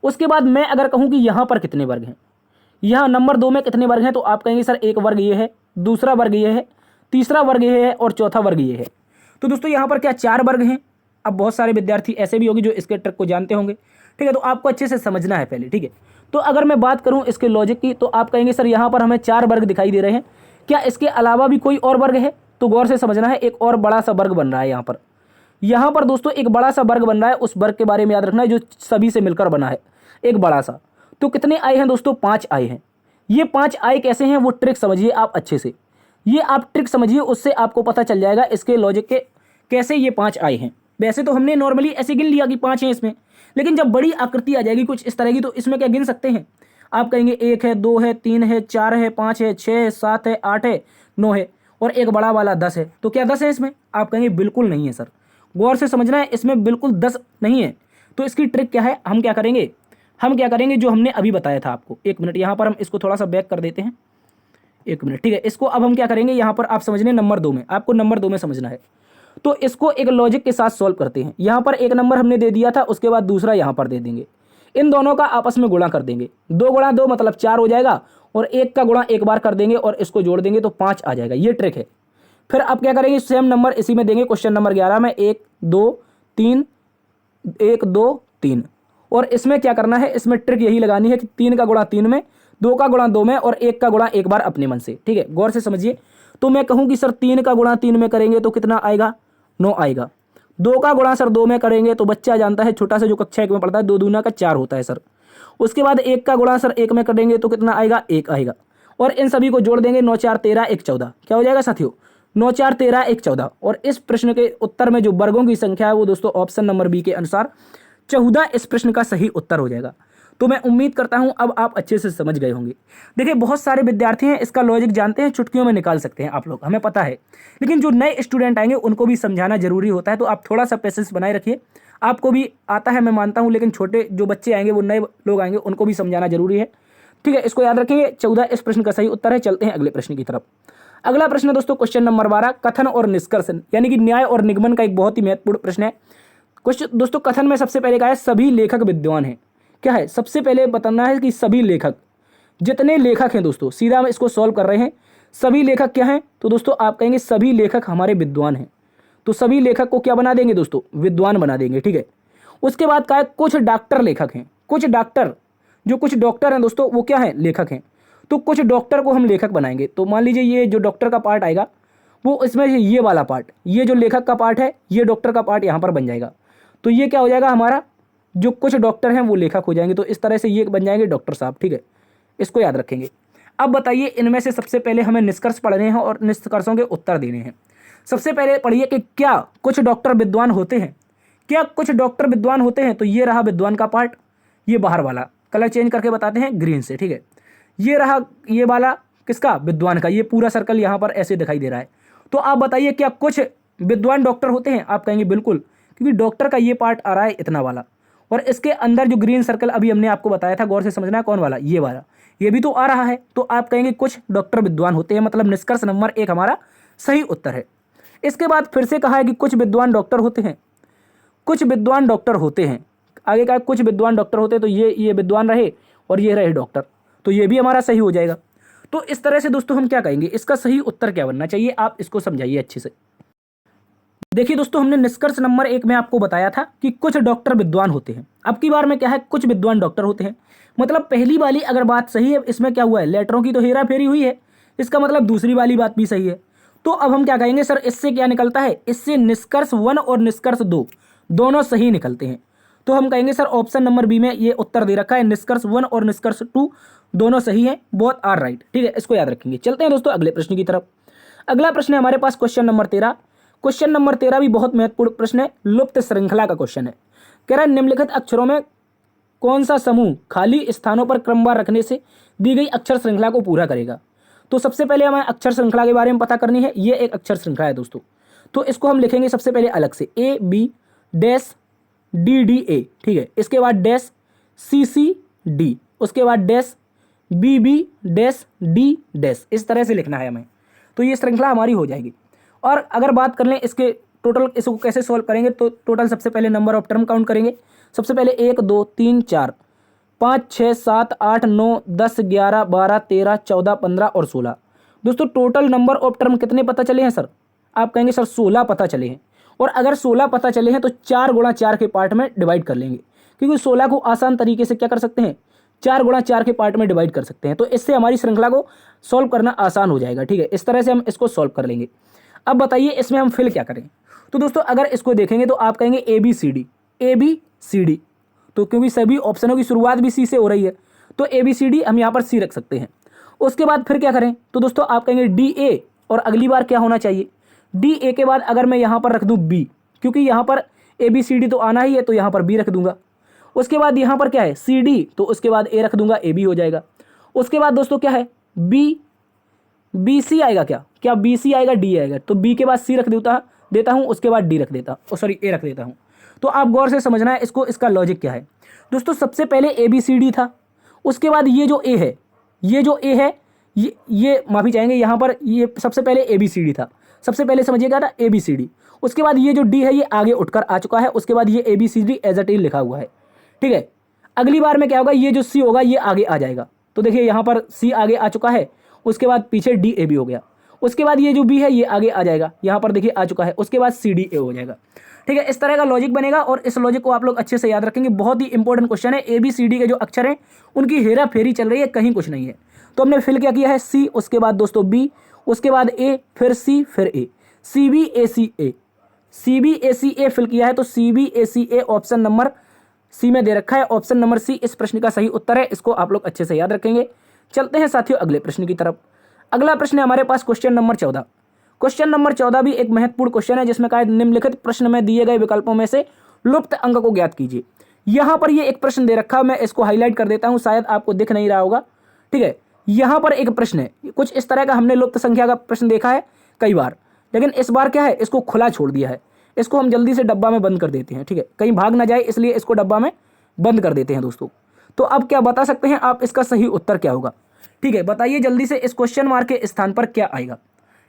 उसके बाद मैं अगर कहूँ कि यहाँ पर कितने वर्ग हैं, यहाँ नंबर 2 में कितने वर्ग हैं, तो आप कहेंगे सर 1 वर्ग ये है, दूसरा वर्ग ये है, तीसरा वर्ग ये है और चौथा वर्ग ये है। तो दोस्तों यहाँ पर क्या 4 वर्ग हैं? अब बहुत सारे विद्यार्थी ऐसे भी होंगे जो इसके ट्रिक को जानते होंगे। ठीक है, तो आपको अच्छे से समझना है पहले। ठीक है, तो अगर मैं बात करूँ इसके लॉजिक की, तो आप कहेंगे सर यहाँ पर हमें 4 वर्ग दिखाई दे रहे हैं, क्या इसके अलावा भी कोई और वर्ग है? तो गौर से समझना है, एक और बड़ा सा वर्ग बन रहा है यहाँ पर। यहाँ पर दोस्तों एक बड़ा सा वर्ग बन रहा है, उस वर्ग के बारे में याद रखना है जो सभी से मिलकर बना है, एक बड़ा सा। तो कितने आए हैं दोस्तों? 5 आए हैं। ये 5 आए कैसे हैं वो ट्रिक समझिए आप अच्छे से। ये आप ट्रिक समझिए, उससे आपको पता चल जाएगा इसके लॉजिक के कैसे ये 5 आए हैं। वैसे तो हमने नॉर्मली ऐसे गिन लिया कि 5 हैं इसमें, लेकिन जब बड़ी आकृति आ जाएगी कुछ इस तरह की, तो इसमें क्या गिन सकते हैं? आप कहेंगे 1 है, 2 है, 3 है, 4 है, 5 है, 6 है, 7 है, 8 है, 9 है और एक बड़ा वाला 10 है। तो क्या 10 है इसमें? आप कहेंगे बिल्कुल नहीं है सर। गौर से समझना है, इसमें बिल्कुल 10 नहीं है। तो इसकी ट्रिक क्या है? हम क्या करेंगे जो हमने अभी बताया था आपको। एक मिनट, यहाँ पर हम इसको थोड़ा सा बैक कर देते हैं। एक मिनट, ठीक है। इसको अब हम क्या करेंगे, यहाँ पर आप समझने नंबर 2 में, आपको नंबर 2 में समझना है। तो इसको एक लॉजिक के साथ सॉल्व करते हैं। यहाँ पर एक नंबर हमने दे दिया था, उसके बाद दूसरा यहाँ पर दे देंगे। इन दोनों का आपस में गुणा कर देंगे। 2 गुणा 2 मतलब 4 हो जाएगा, और 1 का गुणा एक बार कर देंगे और इसको जोड़ देंगे तो 5 आ जाएगा। ये ट्रिक है। फिर आप क्या करेंगे, सेम नंबर इसी में देंगे। क्वेश्चन नंबर 11 में 1 2 3, 1 2 3, और इसमें क्या करना है, इसमें ट्रिक यही लगानी है कि 3 का गुणा 3 में, 2 का गुणा 2 में और 1 का गुणा एक बार अपने मन से। ठीक है, गौर से समझिए। तो मैं कहूँ कि सर 3 का गुणा 3 में करेंगे तो कितना आएगा? 9 आएगा। 2 का गुणा सर 2 में करेंगे तो बच्चा जानता है, छोटा सा जो कक्षा 1 में पढ़ता है, 2 दूना का 4 होता है सर। उसके बाद 1 का गुणा सर 1 में करेंगे तो कितना आएगा? 1 आएगा। और इन सभी को जोड़ देंगे, 9 4 13 1 14। क्या हो जाएगा साथियों? 9 4 13 1 14। और इस प्रश्न के उत्तर में जो वर्गों की संख्या है वो दोस्तों ऑप्शन नंबर बी के अनुसार 14 इस प्रश्न का सही उत्तर हो जाएगा। तो मैं उम्मीद करता हूं अब आप अच्छे से समझ गए होंगे। देखिए, बहुत सारे विद्यार्थी हैं इसका लॉजिक जानते हैं, चुटकियों में निकाल सकते हैं आप लोग, हमें पता है। लेकिन जो नए स्टूडेंट आएंगे उनको भी समझाना जरूरी होता है, तो आप थोड़ा सा पेशेंस बनाए रखिए। आपको भी आता है मैं मानता हूँ, लेकिन छोटे जो बच्चे आएंगे, वो नए लोग आएंगे, उनको भी समझाना जरूरी है। ठीक है, इसको याद रखेंगे। 14 इस प्रश्न का सही उत्तर है। चलते हैं अगले प्रश्न की तरफ। अगला प्रश्न दोस्तों क्वेश्चन नंबर 12, कथन और निष्कर्ष, यानी कि न्याय और निगमन का एक बहुत ही महत्वपूर्ण प्रश्न है। क्वेश्चन दोस्तों कथन में सबसे पहले कहा है सभी लेखक विद्वान हैं। क्या है? सबसे पहले बताना है कि सभी लेखक, जितने लेखक हैं दोस्तों, सीधा हम इसको सॉल्व कर रहे हैं। सभी लेखक क्या हैं? तो दोस्तों आप कहेंगे सभी लेखक हमारे विद्वान हैं। तो सभी लेखक को क्या बना देंगे दोस्तों, विद्वान बना देंगे। ठीक है, उसके बाद क्या है, कुछ डॉक्टर लेखक हैं, कुछ डॉक्टर, जो कुछ डॉक्टर हैं दोस्तों वो क्या है, लेखक हैं। तो कुछ डॉक्टर को हम लेखक बनाएंगे। तो मान लीजिए ये जो डॉक्टर का पार्ट आएगा वो इसमें से ये वाला पार्ट, ये जो लेखक का पार्ट है, ये डॉक्टर का पार्ट यहाँ पर बन जाएगा। तो ये क्या हो जाएगा, हमारा जो कुछ डॉक्टर हैं वो लेखक हो जाएंगे। तो इस तरह से ये बन जाएंगे डॉक्टर साहब। ठीक है, इसको याद रखेंगे। अब बताइए, इनमें से सबसे पहले हमें निष्कर्ष पढ़ने हैं और निष्कर्षों के उत्तर देने हैं। सबसे पहले पढ़िए कि क्या कुछ डॉक्टर विद्वान होते हैं, क्या कुछ डॉक्टर विद्वान होते हैं। तो ये रहा विद्वान का पार्ट, ये बाहर वाला, कलर चेंज करके बताते हैं ग्रीन से। ठीक है, ये रहा ये वाला किसका, विद्वान का, ये पूरा सर्कल यहाँ पर ऐसे दिखाई दे रहा है। तो आप बताइए क्या कुछ विद्वान डॉक्टर होते हैं। आप कहेंगे बिल्कुल, क्योंकि डॉक्टर का ये पार्ट आ रहा है इतना वाला, और इसके अंदर जो ग्रीन सर्कल अभी हमने आपको बताया था, गौर से समझना है, कौन वाला, ये वाला, ये भी तो आ रहा है। तो आप कहेंगे कुछ डॉक्टर विद्वान होते हैं, मतलब निष्कर्ष नंबर 1 हमारा सही उत्तर है। इसके बाद फिर से कहा है कि कुछ विद्वान डॉक्टर होते हैं, कुछ विद्वान डॉक्टर होते हैं, आगे का कुछ विद्वान डॉक्टर होते हैं। तो ये विद्वान रहे और ये रहे डॉक्टर, तो ये भी हमारा सही हो जाएगा। तो इस तरह से दोस्तों हम क्या कहेंगे, इसका सही उत्तर क्या बनना चाहिए, आप इसको समझाइए अच्छे से। देखिए दोस्तों, हमने निष्कर्ष नंबर 1 में आपको बताया था कि कुछ डॉक्टर विद्वान होते हैं। अब की बार में क्या है, कुछ विद्वान डॉक्टर होते हैं। मतलब पहली वाली अगर बात सही है, इसमें क्या हुआ है, लेटरों की तो हेरा फेरी हुई है, इसका मतलब दूसरी वाली बात भी सही है। तो अब हम क्या कहेंगे, सर इससे क्या निकलता है, इससे निष्कर्ष 1 और निष्कर्ष 2 दोनों सही निकलते हैं। तो हम कहेंगे सर ऑप्शन नंबर बी में ये उत्तर दे रखा है, निष्कर्ष 1 और निष्कर्ष 2 दोनों सही है, बोथ आर राइट। ठीक है, इसको याद रखेंगे। चलते हैं दोस्तों अगले प्रश्न की तरफ। अगला प्रश्न है हमारे पास क्वेश्चन नंबर 13। क्वेश्चन नंबर 13 भी बहुत महत्वपूर्ण प्रश्न है, लुप्त श्रृंखला का क्वेश्चन है। कह रहा है निम्नलिखित अक्षरों में कौन सा समूह खाली स्थानों पर क्रमवार रखने से दी गई अक्षर श्रृंखला को पूरा करेगा। तो सबसे पहले हमें अक्षर श्रृंखला के बारे में पता करनी है। ये एक अक्षर श्रृंखला है दोस्तों, तो इसको हम लिखेंगे सबसे पहले अलग से, A B dash D D A. ठीक है, इसके बाद डैश सी सी डी, उसके बाद dash B B dash D dash, इस तरह से लिखना है हमें। तो ये श्रृंखला हमारी हो जाएगी। और अगर बात कर लें इसके टोटल, इसको कैसे सॉल्व करेंगे, तो टोटल सबसे पहले नंबर ऑफ टर्म काउंट करेंगे। सबसे पहले 1 2 3 4 5 6 7 8 9 10 11 12 13 14 15 और 16। दोस्तों टोटल नंबर ऑफ टर्म कितने पता चले हैं सर, आप कहेंगे सर 16 पता चले हैं। और अगर 16 पता चले हैं तो 4 गुणा 4 के पार्ट में डिवाइड कर लेंगे, क्योंकि 16 को आसान तरीके से क्या कर सकते हैं, 4 गुणा 4 के पार्ट में डिवाइड कर सकते हैं। तो इससे हमारी श्रृंखला को सॉल्व करना आसान हो जाएगा। ठीक है, इस तरह से हम इसको सॉल्व कर लेंगे। अब बताइए इसमें हम फिल क्या करें। तो दोस्तों अगर इसको देखेंगे तो आप कहेंगे ए बी सी डी, तो क्योंकि सभी ऑप्शनों की शुरुआत भी सी से हो रही है, तो ए बी सी डी हम यहाँ पर सी रख सकते हैं। उसके बाद फिर क्या करें, तो दोस्तों आप कहेंगे डी ए, और अगली बार क्या होना चाहिए, डी ए के बाद अगर मैं यहाँ पर रख दूँ बी, क्योंकि यहाँ पर ए बी सी डी तो आना ही है, तो यहाँ पर बी रख दूंगा। उसके बाद यहाँ पर क्या है सी डी, तो उसके बाद ए रख दूंगा, ए बी हो जाएगा। उसके बाद दोस्तों क्या है बी सी आएगा, क्या बी सी आएगा, डी आएगा, तो बी के बाद सी रख देता हूँ, उसके बाद डी रख देता हूँ, सॉरी ए रख देता हूँ। तो आप गौर से समझना है इसको, इसका लॉजिक क्या है दोस्तों। सबसे पहले ए बी सी डी था, उसके बाद ये जो ए है, ये माफी चाहेंगे, यहाँ पर ये सबसे पहले ए बी सी डी था, सबसे पहले समझिएगा था ए बी सी डी। उसके बाद ये जो डी है ये आगे उठकर आ चुका है, उसके बाद ये A B C D as a T लिखा हुआ है। ठीक है, अगली बार में क्या होगा, ये जो सी होगा ये आगे आ जाएगा, तो देखिए यहाँ पर सी आगे आ चुका है, उसके बाद पीछे डी ए बी हो गया। उसके बाद ये जो बी है ये आगे आ जाएगा, यहाँ पर देखिए आ चुका है, उसके बाद सी डी ए हो जाएगा। ठीक है, इस तरह का लॉजिक बनेगा, और इस लॉजिक को आप लोग अच्छे से याद रखेंगे। बहुत ही इंपॉर्टेंट क्वेश्चन है। ए बी सी डी के जो अक्षर हैं उनकी हेरा फेरी चल रही है, कहीं कुछ नहीं है। तो हमने फिल क्या किया है, सी, उसके बाद दोस्तों बी, उसके बाद ए, फिर सी, फिर A, C B A C A, C B A C A fill किया है। तो C B A C A option number C में दे रखा है, ऑप्शन नंबर सी इस प्रश्न का सही उत्तर है। इसको आप लोग अच्छे से याद रखेंगे। चलते हैं साथियों अगले प्रश्न की तरफ। अगला प्रश्न है हमारे पास क्वेश्चन नंबर 14। क्वेश्चन नंबर 14 भी एक महत्वपूर्ण क्वेश्चन है, जिसमें कहा निम्नलिखित प्रश्न में दिए गए विकल्पों में से लुप्त अंक को ज्ञात कीजिए। यहाँ पर ये एक प्रश्न दे रखा है, मैं इसको हाईलाइट कर देता हूँ, शायद आपको दिख नहीं रहा होगा। ठीक है, यहाँ पर एक प्रश्न है, कुछ इस तरह का हमने लुप्त संख्या का प्रश्न देखा है कई बार, लेकिन इस बार क्या है, इसको खुला छोड़ दिया है। इसको हम जल्दी से डब्बा में बंद कर देते हैं। ठीक है, कहीं भाग ना जाए, इसलिए इसको डब्बा में बंद कर देते हैं दोस्तों। तो अब क्या बता सकते हैं आप, इसका सही उत्तर क्या होगा। ठीक है, बताइए जल्दी से, इस क्वेश्चन मार्क के स्थान पर क्या आएगा।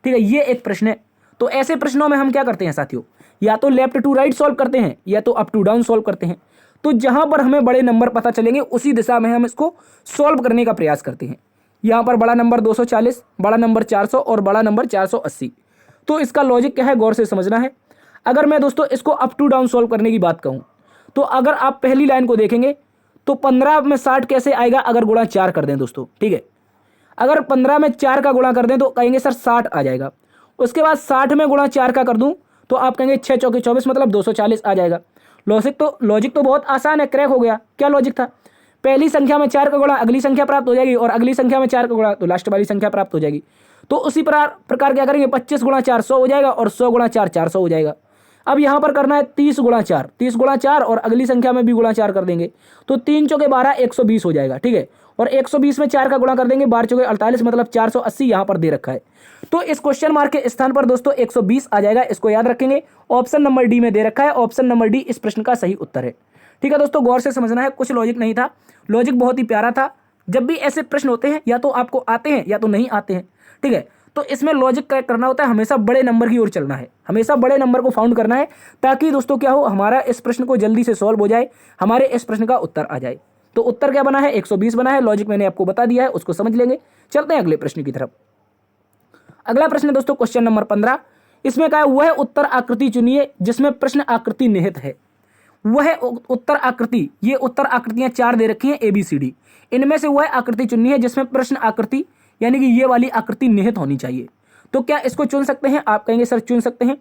ठीक है, ये एक प्रश्न है। तो ऐसे प्रश्नों में हम क्या करते हैं साथियों, या तो लेफ्ट टू राइट सॉल्व करते हैं, या तो अप टू डाउन सॉल्व करते हैं। तो जहां पर हमें बड़े नंबर पता चलेंगे उसी दिशा में हम इसको सॉल्व करने का प्रयास करते हैं। यहाँ पर बड़ा नंबर 240, बड़ा नंबर 400 और बड़ा नंबर 480। तो इसका लॉजिक क्या है, गौर से समझना है। अगर मैं दोस्तों इसको अप टू डाउन सॉल्व करने की बात कहूँ तो अगर आप पहली लाइन को देखेंगे तो 15 में 60 कैसे आएगा अगर गुणा 4 कर दें दोस्तों, ठीक है। अगर 15 में 4 का गुणा कर दें तो कहेंगे सर 60 आ जाएगा। उसके बाद 60 में गुणा 4 का कर दूं तो आप कहेंगे 6 चौके 24 मतलब 240 आ जाएगा। लॉजिक तो बहुत आसान है, क्रैक हो गया। क्या लॉजिक था? पहली संख्या में 4 का गुणा अगली संख्या प्राप्त हो जाएगी और अगली संख्या में 4 का गुणा तो लास्ट वाली संख्या प्राप्त हो जाएगी। तो उसी प्रकार क्या करेंगे, 25 गुणा 4 100 हो जाएगा और 100 गुणा 4 400 हो जाएगा। अब यहाँ पर करना है 30 गुणा 4, 30 गुणा 4 और अगली संख्या में भी गुणा 4 कर देंगे तो 3 चौके 12 120 हो जाएगा, ठीक है। और 120 में 4 का गुणा कर देंगे, 12 चौके 48 मतलब 480 यहाँ पर दे रखा है। तो इस क्वेश्चन मार्क के स्थान पर दोस्तों 120 आ जाएगा, इसको याद रखेंगे। ऑप्शन नंबर डी में दे रखा है, ऑप्शन नंबर डी इस प्रश्न का सही उत्तर है। ठीक है दोस्तों, गौर से समझना है, कुछ लॉजिक नहीं था, लॉजिक बहुत ही प्यारा था। जब भी ऐसे प्रश्न होते हैं या तो आपको आते हैं या तो नहीं आते हैं, ठीक है। तो इसमें लॉजिक क्रैक करना होता है, हमेशा बड़े नंबर की ओर चलना है, हमेशा बड़े नंबर को फाउंड करना है ताकि दोस्तों क्या हो, हमारा इस प्रश्न को जल्दी से सॉल्व हो जाए, हमारे इस प्रश्न का उत्तर आ जाए। तो उत्तर क्या बना है, 120 बना है। लॉजिक मैंने आपको बता दिया है, उसको समझ लेंगे। चलते हैं अगले प्रश्न की तरफ। अगला प्रश्न है दोस्तों क्वेश्चन नंबर 15। इसमें क्या है, वह उत्तर आकृति चुनिए जिसमें प्रश्न आकृति निहित है। वह उत्तर आकृति, ये उत्तर आकृतियां 4 दे रखी हैं ABCD, इनमें से वह आकृति चुननी है जिसमें प्रश्न आकृति यानी कि ये वाली आकृति निहित होनी चाहिए। तो क्या इसको चुन सकते हैं? आप कहेंगे सर चुन सकते हैं।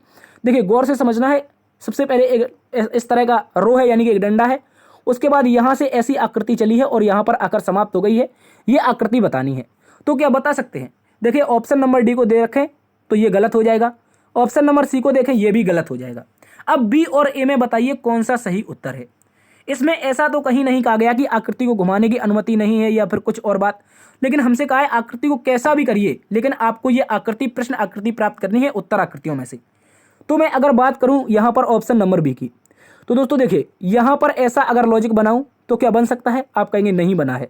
देखिए गौर से समझना है, सबसे पहले एक इस तरह का रो है यानी कि एक डंडा है, उसके बाद यहां से ऐसी आकृति चली है और यहां पर आकर समाप्त हो गई है, ये आकृति बतानी है। तो क्या बता सकते हैं? देखिए ऑप्शन नंबर डी को दे रखें तो ये गलत हो जाएगा, ऑप्शन नंबर सी को देखें ये भी गलत हो जाएगा। अब बी और ए में बताइए कौन सा सही उत्तर है। इसमें ऐसा तो कहीं नहीं कहा गया कि आकृति को घुमाने की अनुमति नहीं है या फिर कुछ और बात, लेकिन हमसे कहा है आकृति को कैसा भी करिए, लेकिन आपको ये आकृति प्रश्न आकृति प्राप्त करनी है उत्तर आकृतियों में से। तो मैं अगर बात करूं यहां पर ऑप्शन नंबर बी की, तो दोस्तों देखिए यहां पर ऐसा अगर लॉजिक बनाऊं तो क्या बन सकता है? आप कहेंगे नहीं बना है।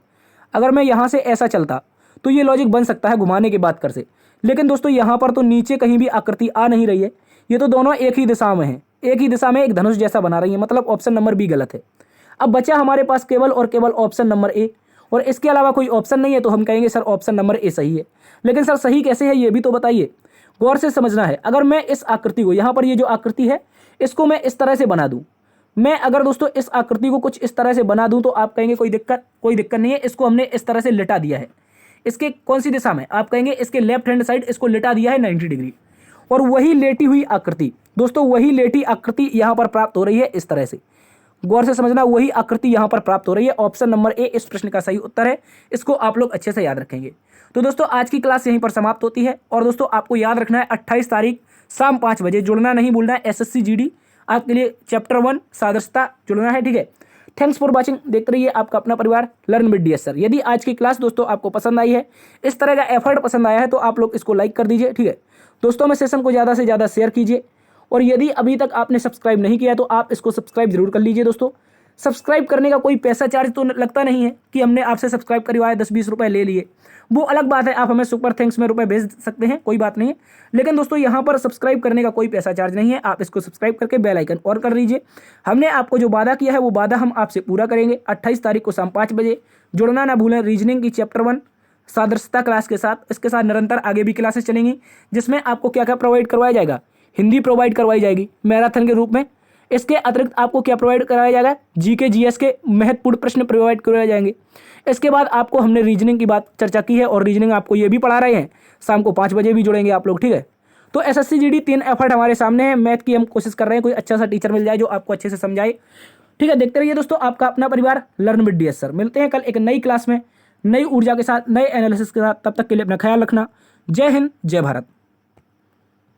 अगर मैं यहां से ऐसा चलता तो ये लॉजिक बन सकता है घुमाने के बाद कर से, लेकिन दोस्तों यहां पर तो नीचे कहीं भी आकृति आ नहीं रही है, ये तो दोनों एक ही दिशा में है, एक ही दिशा में एक धनुष जैसा बना रही है, मतलब ऑप्शन नंबर बी गलत है। अब बचा हमारे पास केवल और केवल ऑप्शन नंबर ए, और इसके अलावा कोई ऑप्शन नहीं है, तो हम कहेंगे सर ऑप्शन नंबर ए सही है। लेकिन सर सही कैसे है ये भी तो बताइए, गौर से समझना है। अगर मैं इस आकृति को, यहाँ पर ये जो आकृति है इसको मैं इस तरह से बना दूं, मैं अगर दोस्तों इस आकृति को कुछ इस तरह से बना दूं तो आप कहेंगे कोई दिक्कत नहीं है। इसको हमने इस तरह से लिटा दिया है, इसके कौन सी दिशा में? आप कहेंगे इसके लेफ्ट हैंड साइड इसको लिटा दिया है 90 डिग्री, और वही लेटी हुई आकृति दोस्तों, वही लेटी आकृति यहाँ पर प्राप्त हो रही है इस तरह से। गौर से समझना, वही आकृति यहाँ पर प्राप्त हो रही है। ऑप्शन नंबर ए इस प्रश्न का सही उत्तर है, इसको आप लोग अच्छे से याद रखेंगे। तो दोस्तों आज की क्लास यहीं पर समाप्त होती है, और दोस्तों आपको याद रखना है 28 तारीख शाम 5 बजे जुड़ना नहीं भूलना है। SSC GD आपके लिए चैप्टर 1 सादृश्यता जुड़ना है, ठीक है। थैंक्स फॉर वॉचिंग, देखते रहिए आपका अपना परिवार लर्न विद DS सर। यदि आज की क्लास दोस्तों आपको पसंद आई है, इस तरह का एफर्ट पसंद आया है, तो आप लोग इसको लाइक कर दीजिए, ठीक है। दोस्तों में सेशन को ज़्यादा से ज़्यादा शेयर कीजिए, और यदि अभी तक आपने सब्सक्राइब नहीं किया तो आप इसको सब्सक्राइब जरूर कर लीजिए। दोस्तों सब्सक्राइब करने का कोई पैसा चार्ज तो लगता नहीं है कि हमने आपसे सब्सक्राइब करवाया 10-20 रुपए ले लिए, वो अलग बात है, आप हमें सुपर थैंक्स में रुपए भेज सकते हैं, कोई बात नहीं है। लेकिन दोस्तों यहाँ पर सब्सक्राइब करने का कोई पैसा चार्ज नहीं है, आप इसको सब्सक्राइब करके बेल आइकन ऑन कर लीजिए। हमने आपको जो वादा किया है वो वादा हम आपसे पूरा करेंगे। 28 तारीख को शाम 5 बजे जुड़ना ना भूलें रीजनिंग की चैप्टर 1 सादृश्यता क्लास के साथ। इसके साथ निरंतर आगे भी क्लासेस चलेंगी, जिसमें आपको क्या क्या प्रोवाइड करवाया जाएगा, हिंदी प्रोवाइड करवाई जाएगी मैराथन के रूप में। इसके अतिरिक्त आपको क्या प्रोवाइड कराया जाएगा, GK GS के महत्वपूर्ण प्रश्न प्रोवाइड करवाए जाएंगे। इसके बाद आपको हमने रीजनिंग की बात चर्चा की है, और रीजनिंग आपको ये भी पढ़ा रहे हैं, शाम को 5 बजे भी जुड़ेंगे आप लोग, ठीक है। तो SSC GD 3 एफर्ट हमारे सामने है। मैथ की हम कोशिश कर रहे हैं कोई अच्छा सा टीचर मिल जाए जो आपको अच्छे से समझाए, ठीक है। देखते रहिए दोस्तों आपका अपना परिवार लर्न विद DS सर। मिलते हैं कल एक नई क्लास में नई ऊर्जा के साथ, नए एनालिसिस के साथ। तब तक के लिए अपना ख्याल रखना। जय हिंद, जय भारत।